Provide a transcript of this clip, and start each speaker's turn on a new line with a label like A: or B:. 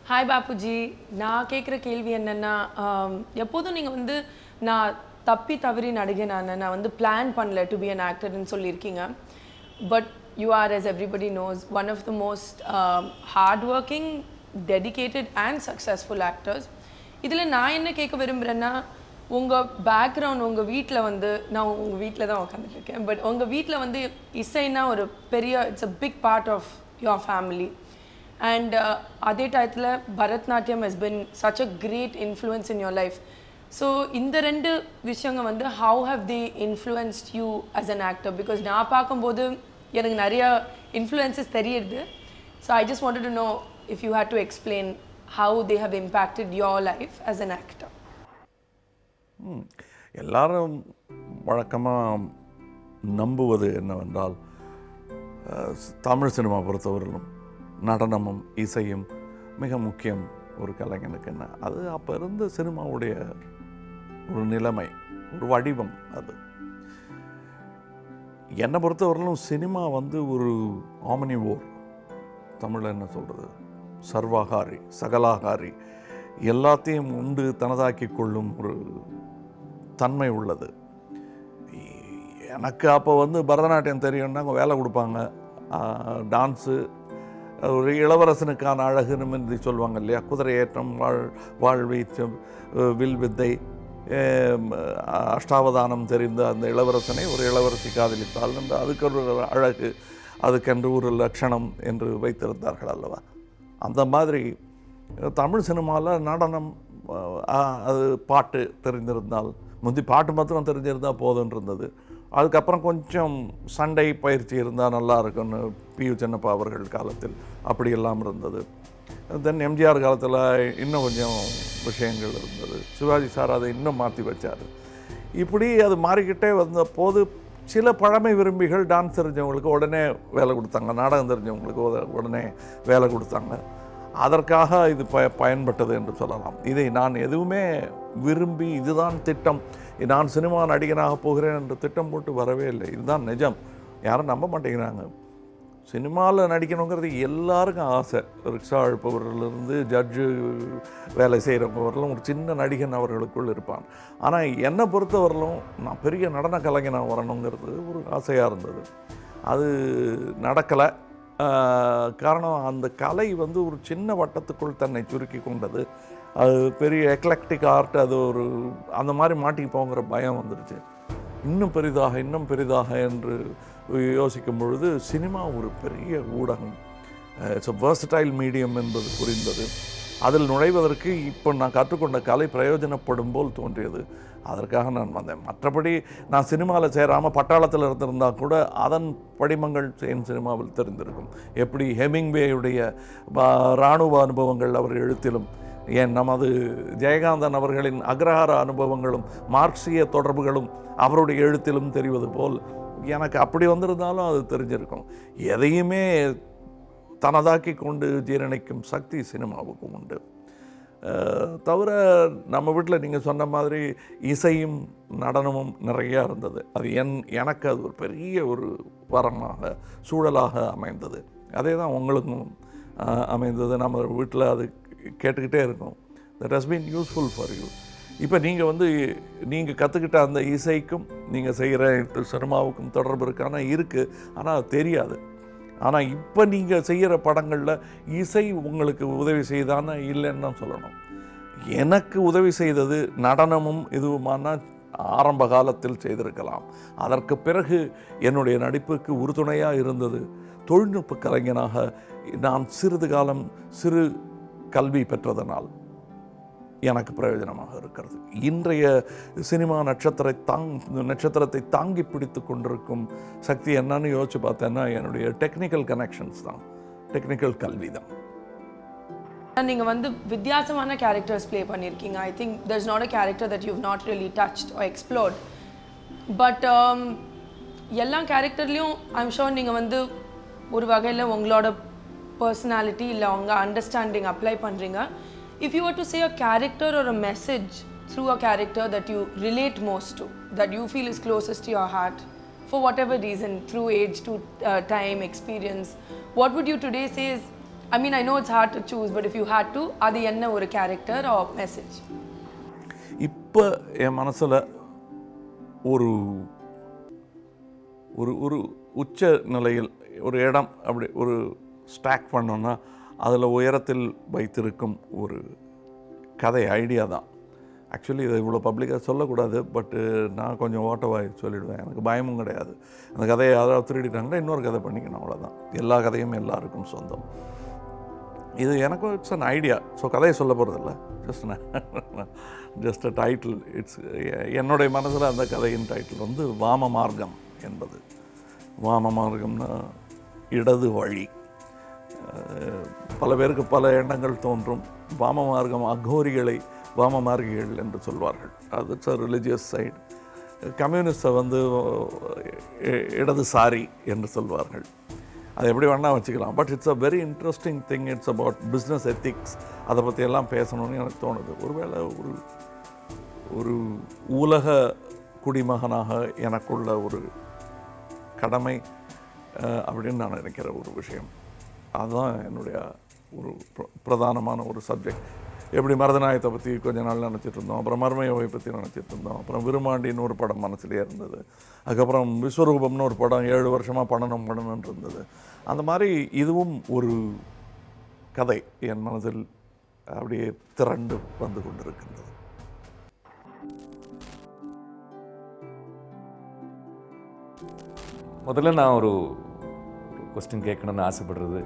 A: Hi பாப்புஜி. நான் கேட்குற கேள்வி என்னென்னா, எப்போதும் நீங்கள் வந்து நான் தப்பி தவறி நடிகை நான் வந்து பிளான் பண்ணல டு பி அன் ஆக்டர்னு சொல்லியிருக்கீங்க. But you are, as everybody knows, one of the most hardworking, dedicated and successful actors. இதில் நான் என்ன கேட்க விரும்புகிறேன்னா, உங்கள் பேக்ரவுண்ட், உங்கள் வீட்டில் வந்து, நான் உங்கள் வீட்டில் தான் உட்காந்துட்ருக்கேன், பட் உங்கள் வீட்டில் வந்து இசைனா ஒரு பெரிய, it's a big part of your family. And அதே டயத்தில் பரத்நாட்டியம் has been such a great influence in your life. So இந்த ரெண்டு விஷயங்கள் வந்து how have they influenced you as an actor? Because நான் பார்க்கும்போது எனக்கு நிறைய influences தெரியுது. So I just wanted to know if you had to explain how they have impacted your life as an actor.
B: எல்லாரும் வழக்கமாக நம்புவது என்னவென்றால், தமிழ் சினிமா பொறுத்தவரையிலும் நடனமும் இசையும் மிக முக்கியம் ஒரு கலைஞனுக்கு. என்ன அது அப்போ இருந்த சினிமாவுடைய ஒரு நிலைமை, ஒரு வடிவம். அது என்னை பொறுத்தவரையிலும் சினிமா வந்து ஒரு ஆமனிவோர், தமிழில் என்ன சொல்கிறது, சர்வாகாரி, சகலாகாரி, எல்லாத்தையும் உண்டு தனதாக்கி கொள்ளும் ஒரு தன்மை உள்ளது. எனக்கு அப்போ வந்து பரதநாட்டியம் தெரியும்னா அவங்க வேலை கொடுப்பாங்க, டான்ஸு, ஒரு இளவரசனுக்கான அழகுன்னு சொல்லுவாங்க இல்லையா, குதிரை ஏற்றம், வாழ்வீச்சம், வில் வித்தை, அஷ்டாவதானம் தெரிந்த அந்த இளவரசனை ஒரு இளவரசி காதலித்தால் என்று அதுக்கு ஒரு அழகு, அதுக்கென்று ஒரு லட்சணம் என்று வைத்திருந்தார்கள் அல்லவா. அந்த மாதிரி தமிழ் சினிமாவில் நடனம், அது பாட்டு தெரிந்திருந்தால், முந்தி பாட்டு மாத்திரம் தெரிஞ்சிருந்தால் போதுன்னு இருந்தது. அதுக்கப்புறம் கொஞ்சம் சண்டை பயிற்சி இருந்தால் நல்லா இருக்குன்னு பி.யு. சின்னப்பா அவர்கள் காலத்தில் அப்படியெல்லாம் இருந்தது. தென் எம்ஜிஆர் காலத்தில் இன்னும் கொஞ்சம் விஷயங்கள் இருந்தது. சிவாஜி சார் அதை இன்னும் மாற்றி வச்சார். இப்படி அது மாறிக்கிட்டே வந்த போது சில பழமை விரும்பிகள் டான்ஸ் தெரிஞ்சவங்களுக்கு உடனே வேலை கொடுத்தாங்க, நாடகம் தெரிஞ்சவங்களுக்கு உடனே வேலை கொடுத்தாங்க. அதற்காக இது பயன்பட்டது என்று சொல்லலாம். இதை நான் எதுவுமே விரும்பி இதுதான் திட்டம், நான் சினிமா நடிகனாக போகிறேன் என்று திட்டம் போட்டு வரவே இல்லை. இதுதான் நிஜம். யாரும் நம்ப மாட்டேங்கிறாங்க. சினிமாவில் நடிக்கணுங்கிறது எல்லாருக்கும் ஆசை. ரிக்ஷா அழுப்பவர்களிலிருந்து ஜட்ஜு வேலை செய்கிறவர்களும் ஒரு சின்ன நடிகன் அவர்களுக்குள் இருப்பான். ஆனால் என்னை பொறுத்தவரையிலும் நான் பெரிய நடன கலைஞனாக வரணுங்கிறது ஒரு ஆசையாக இருந்தது. அது நடக்கலை. காரணம், அந்த கலை வந்து ஒரு சின்ன வட்டத்துக்குள் தன்னை சுருக்கி கொண்டது. அது பெரிய எக்லெக்டிக் ஆர்ட், அது ஒரு அந்த மாதிரி மாட்டிக்கு போங்கிற பயம் வந்துடுச்சு. இன்னும் பெரிதாக என்று யோசிக்கும் பொழுது சினிமா ஒரு பெரிய ஊடகம், இட்ஸ் அ வெர்சடைல் மீடியம் என்பது புரிந்தது. அதில் நுழைவதற்கு இப்போ நான் கற்றுக்கொண்ட கலை பிரயோஜனப்படும் போல் தோன்றியது. அதற்காக நான் வந்தேன். மற்றபடி நான் சினிமாவில் சேராமல் பட்டாளத்தில் இருந்திருந்தால் கூட அதன் படிமங்கள் என் சினிமாவில் தெரிந்திருக்கும். எப்படி ஹெமிங்வேயுடைய இராணுவ அனுபவங்கள் அவர் எழுத்திலும், ஏன் நமது ஜெயகாந்தன் அவர்களின் அக்ரஹார அனுபவங்களும் மார்க்சிய தொடர்புகளும் அவருடைய எழுத்திலும் தெரிவது போல் எனக்கு அப்படி வந்திருந்தாலும் அது தெரிஞ்சிருக்கும். எதையுமே தனதாக்கி கொண்டு ஜீரணிக்கும் சக்தி சினிமாவுக்கும் உண்டு. தவிர நம்ம வீட்டில் நீங்கள் சொன்ன மாதிரி இசையும் நடனமும் நிறையா இருந்தது. அது எனக்கு அது ஒரு பெரிய ஒரு வரமாக, சூழலாக அமைந்தது. அதே தான் உங்களுக்கும் அமைந்தது. நம்ம வீட்டில் அது கேட்டுக்கிட்டே இருக்கும். That has been useful for you. இப்போ நீங்கள் கற்றுக்கிட்ட அந்த இசைக்கும் நீங்கள் செய்கிற சினிமாவுக்கும் தொடர்பு இருக்கானா இருக்குது, ஆனால் அது தெரியாது. ஆனால் இப்போ நீங்கள் செய்கிற படங்களில் இசை உங்களுக்கு உதவி செய்தானா இல்லைன்னு தான் சொல்லணும். எனக்கு உதவி செய்தது நடனமும் இதுவுமான ஆரம்ப காலத்தில் செய்திருக்கலாம். அதற்கு பிறகு என்னுடைய நடிப்புக்கு உறுதுணையாக இருந்தது தொழில்நுட்ப கலைஞனாக நான் சிறிது காலம் சிறு கல்வி பெற்றதனால் எனக்கு பிரயோஜனமாக இருக்கிறது. இன்றைய சினிமா நட்சத்திரத்தை தாங்கி பிடித்து கொண்டிருக்கும் சக்தி என்னன்னு யோசிச்சு பார்த்தேன்னா என்னுடைய டெக்னிக்கல் கனெக்ஷன்ஸ் தான், டெக்னிக்கல் கல்வி தான்.
A: நீங்கள் வந்து வித்தியாசமான கேரக்டர்ஸ் ப்ளே பண்ணியிருக்கீங்க. I think there's not a character that you've not really touched or explored. But எல்லா கேரக்டர்லேயும் ஐம் ஷோர் நீங்கள் வந்து ஒரு வகையில் உங்களோட பர்சனாலிட்டி இல்லை உங்கள் அண்டர்ஸ்டாண்டிங் அப்ளை பண்ணுறீங்க. If you were to say a character or a message through a character that you relate most to, that you feel is closest to your heart, for whatever reason, through age, to time, experience, what would you today say is I mean I know it's hard to choose, but if you had to, அது என்ன ஒரு character or message?
B: இப்போ என் மனசில் ஒரு ஒரு ஒரு உச்ச நிலையில் ஒரு இடம் அப்படி ஒரு ஸ்டாக் பண்ணோன்னா அதில் உயரத்தில் வைத்திருக்கும் ஒரு கதை ஐடியா தான். ஆக்சுவலி இதை இவ்வளோ பப்ளிக்காக சொல்லக்கூடாது, பட்டு நான் கொஞ்சம் ஓட்டவாய் சொல்லிவிடுவேன். எனக்கு பயமும் கிடையாது. அந்த கதையை யாராவது திருடிட்டாங்கன்னா இன்னொரு கதை பண்ணிக்கணும், அவ்வளோதான். எல்லா கதையும் எல்லாருக்கும் சொந்தம். இது எனக்கும் இட்ஸ் அன் ஐடியா. ஸோ கதையை சொல்ல போகிறதில்ல, ஜஸ்ட் அ டைட்டில். இட்ஸ் என்னுடைய மனசில் அந்த கதையின் டைட்டில் வந்து வாம மார்க்கம் என்பது. வாம மார்க்கம்னா இடது வழி. பல பேருக்கு பல எண்ணங்கள் தோன்றும். வாம மார்க்கம் அகோரிகளை வாம மார்க்கிகள் என்று சொல்வார்கள். அது இட்ஸ் அ ரிலிஜியஸ் சைடு. கம்யூனிஸ்டை வந்து இடதுசாரி என்று சொல்வார்கள். அதை எப்படி வேணால் வச்சுக்கலாம். But it's a very interesting thing. It's about business ethics. அதை பற்றியெல்லாம் பேசணும்னு எனக்கு தோணுது. ஒருவேளை ஒரு உலக குடிமகனாக எனக்குள்ள ஒரு கடமை அப்படின்னு நான் நினைக்கிற ஒரு விஷயம். அதுதான் என்னுடைய ஒரு பிரதானமான ஒரு சப்ஜெக்ட். எப்படி மருதநாயகத்தை பற்றி கொஞ்ச நாள் நினச்சிட்டு இருந்தோம், அப்புறம் மர்மயோவை பற்றி நினச்சிட்டு இருந்தோம், அப்புறம் விருமாண்டின்னு ஒரு படம் மனசுலேயே இருந்தது, அதுக்கப்புறம் விஸ்வரூபம்னு ஒரு படம் 7 வருஷமாக பண்ணணும்னு இருந்தது. அந்த மாதிரி இதுவும் ஒரு கதை என் மனதில் அப்படியே திரண்டு வந்து கொண்டிருக்கின்றது.
C: முதல்ல நான் ஒரு கொஸ்டின் கேட்கணும்னு ஆசைப்படுறது,